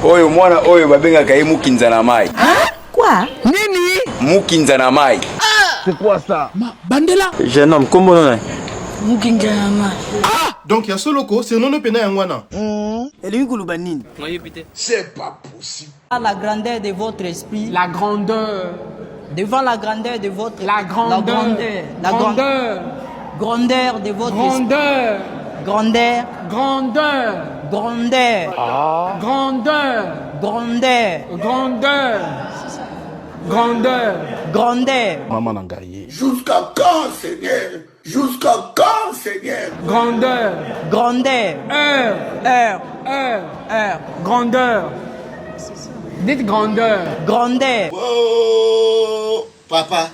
Oyo mwana oyo babenga kai mukinza na mai. Quoi? Nini? Mukinza na mai. C'est quoi ça? Bandela. Jeune homme, comment on est? Mukinza na mai. Donc il y a ce loco, c'est non pena yangwana. C'est pas possible. La grandeur de votre esprit. La grandeur. Devant la grandeur de votre La grandeur. La grandeur. Grandeur de votre esprit. Grandeur. Grandeur. Grandeur. Grandeur. Grandeur. Grandeur. Grandeur. Grandeur. Grandeur. Maman Nangaye. Jusqu'à quand, Seigneur? Jusqu'à quand, Seigneur? Grandeur. Grandeur. Heure. Heure. Heure. Heure. Grandeur. Dites grandeur. Grandeur. Oh, papa.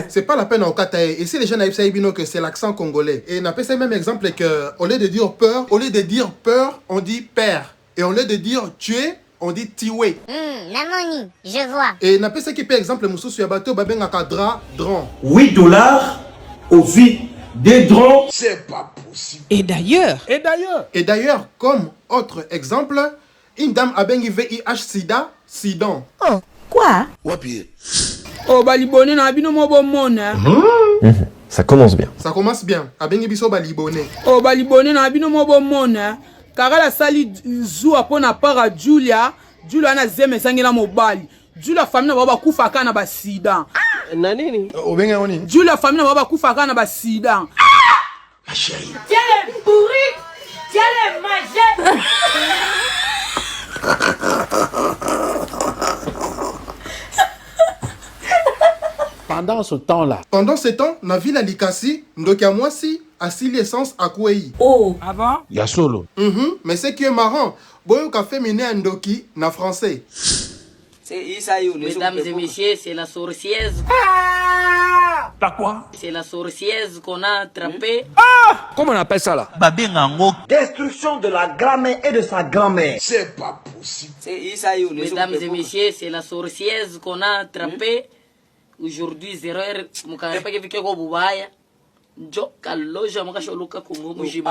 C'est pas la peine en katae. Et si les gens savent bien que c'est l'accent congolais. Et on a fait le même exemple que au lieu de dire peur, on dit père. Et au lieu de dire tuer, on dit tiwe. Namoni, je vois. Et on a fait ça qui par exemple Moussou sur bateau babengaka dra dran. $8 au vide des drones. C'est pas possible. Et d'ailleurs. Et d'ailleurs, comme autre exemple, une dame a bengi VIH sida, sidon. Oh, quoi? Wapi. Oh, balibone na bino mo bomona. Ça commence bien. Ça commence bien. A bengi biso balibone. Oh, balibone na bino mo bomona. Karala sali zu apona para Julia. Julia na zeme sangela mobali. Julia famille na baba kufa kana ba sida. Na nini? Obenga oni. Julia famille na baba kufa kana ba sida. Ma chérie. Tiens les bourriques, tiens les majets. Pendant ce temps, na ville Likasi, ndokia mwasi asili essence akwei. Oh. Ah bon? Ya solo. Mais ce qui est marrant, boyo ka féminin ndoki na français. Mesdames et messieurs, c'est la sorcière. T'as quoi? C'est la sorcière qu'on a attrapée. Comment on appelle ça là? Destruction de la grand-mère et de sa grand-mère. C'est pas possible. Mesdames et messieurs, c'est la sorcière qu'on a attrapée. Aujourd'hui, 0 heure, mukarepa ke vike ko bubaya. Jo kaloja makasholuka kungu mujima.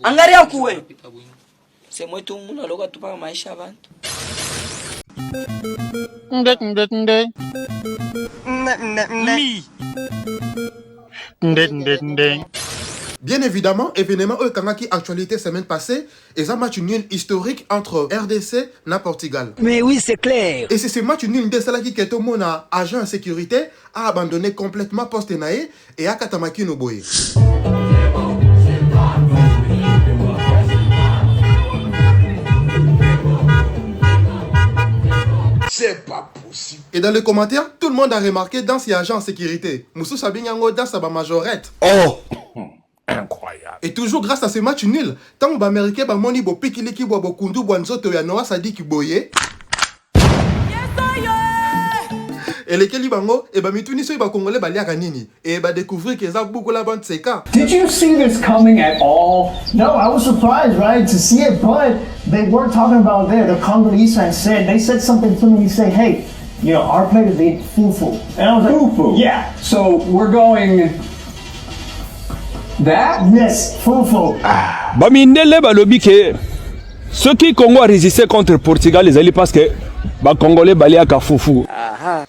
Angaria kuwe. C'est moi tout monde aloka tupa maisha abantu. Bien évidemment, événement qui actualité semaine passée, et un match nul historique entre RDC et Portugal. Mais oui, c'est clair. Et c'est ce match nul de cela qui est au monde agent de sécurité a abandonné complètement poste naé et a katamaki no boye. C'est pas possible. Et dans les commentaires, tout le monde a remarqué dans ces agents en sécurité. Moussou Sabinyango dans sa majorette. Oh, incroyable. Et toujours grâce à ce match nul, tant que Américain ba moni bo pikiliki bo kundu bo nzoto ya Noah Sadi ki boye. Et les Kelibango, et bah mituni so ba congolais ba liaka nini et ba découvrir que ça beaucoup la bande seka. Did you see this coming at all? No, I was surprised, right, to see it, but they weren't talking about there. The Congolese fans they said something to me. He said, hey, you know, our players, they eat fufu. And I was like, fufu? Yeah. So we're going that? Yes, fufu. Bamindele balobi ke ceux qui Congo a résisté contre Portugal les alliés parce que ba Congolais baliaka fufu.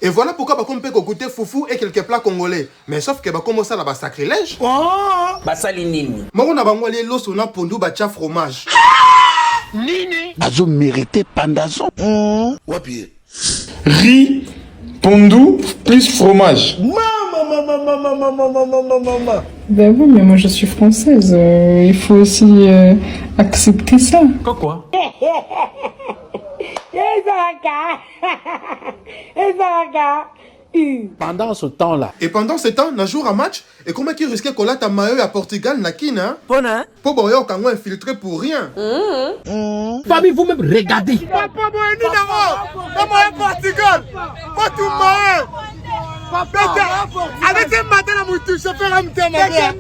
Et voilà pourquoi bah, on peut goûter foufou et quelques plats congolais. Mais sauf que bah, comment ça là bas sacrilège. Oh, basali nini. Moi on a bangwa les los on a pondu bacha fromage. Nini. Azo mérité pandazon. Wapi. Riz, pondu plus fromage. Ben oui, mais moi je suis française. Il faut aussi accepter ça. Quoi? Pendant ce temps-là. Et pendant ce temps, un jour à match, et comment qui risquait qu'on l'a ta maillot à Portugal, na kin, hein? Pona. Pour boyo kango infiltré pour rien. Famille, vous-même, regardez. Papa, Portugal! Pas tout maillot! Avec un matin, la moutou, je fais un matin, ma mère.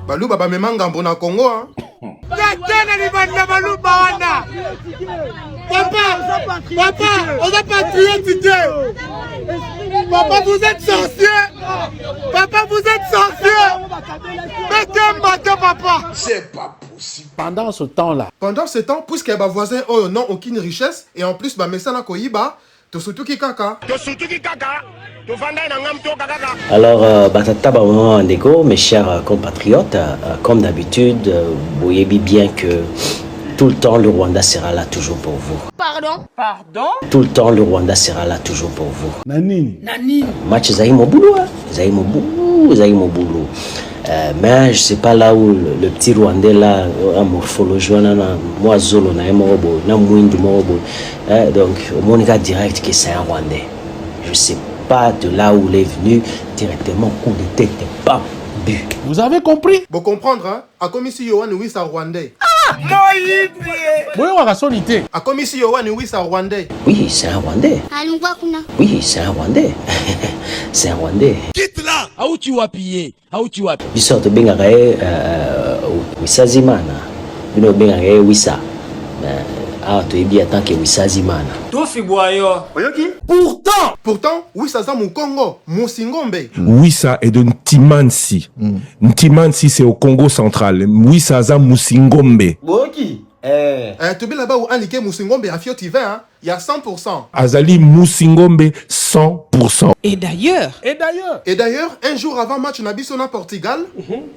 Baluba ba memanga mbona Congo hein. Papa, on n'a pas tué. Papa, vous êtes sorcier. Papa, vous êtes sorcier. Mettez matin, papa. C'est pas possible. Pendant ce temps, puisque les voisins n'ont aucune richesse, et en plus, les médecins Koyiba, tout surtout qui kaka. Alors, Batata Ndeko, mes chers compatriotes, comme d'habitude, vous voyez bien que tout le temps le Rwanda sera là toujours pour vous. Pardon? Tout le temps le Rwanda sera là toujours pour vous. Nanini. Match Zaï Moboulou, Zaï Moboulou. Mais je sais pas là où le petit Rwandais là, en morphologie, moi Zolo, na Morobo, na Mwindu Morobo. Donc, au Monica direct que c'est un Rwandais. Je sais pas de là où il est venu, directement coup de tête, bam, but. Vous avez compris? Vous comprendre, hein? A comme ici, Yohan, oui, c'est Rwandais. A comme ici, Yohan, oui, c'est Rwandais. Oui, c'est un Rwandais. Oui, c'est un Rwandais. C'est un Rwandais. Quitte là. Où tu vas piller? Où tu vas piller? Du sort de Bengare, Wissa Zimana. Bino Bengare, Wissa. Ah, tu es bien tant que Wissa Zimana. Pourtant, Wissa Zamu Congo, Musingombe. Wissa est de Ntimansi. Ntimansi, c'est au Congo central. Wissa Zamu Musingombe. Tu es là-bas où indiqué Musingombe à Fiotivé, hein? Il y a 100%. Azali Musingombe 100%. Et d'ailleurs, un jour avant match Nabiso na Portugal,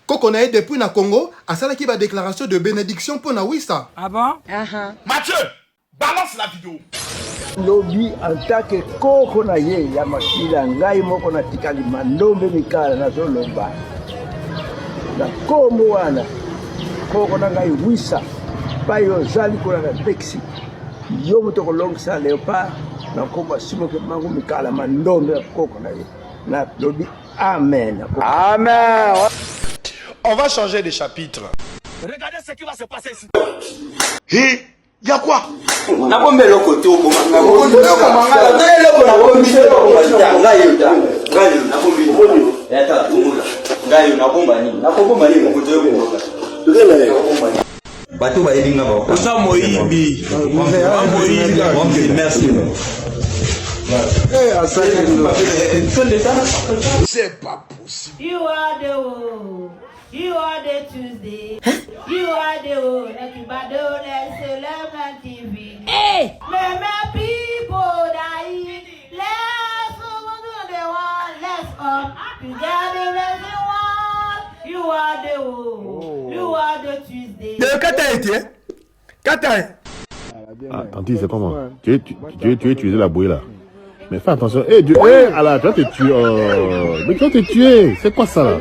quand on a eu depuis na Congo, à ça qui va déclaration de bénédiction pour na Wissa. ah bon? Mathieu, balance la vidéo. Lobby en tant que koko na ye ya makila ngai moko na tikali mandombe mikala na zolomba. Na kombo wana koko na ngai Wissa payo zali kola na taxi. Yo mutoko longisa leopard na komba simo ke mangu mikala mandombe koko na ye. Na lobby amen. Amen. On va changer de chapitre. Regardez ce qui va se passer ici. Hé, y a quoi? Na bombe loko tu ko manga. Bato ba yinga ba. Osa moyibi. Merci. C'est pas possible. You are the one. You are the Tuesday. You are the one. Everybody let's TV. Hey! Many people dying. Let's do the one. Let's up. Together let's do one. You are the one. You are the Tuesday. Ah, Tanti, c'est comment? Tu es utilisé la bouée là. Mais fais attention. Tu vas te tuer. Mais tu vas te tuer. C'est quoi ça là?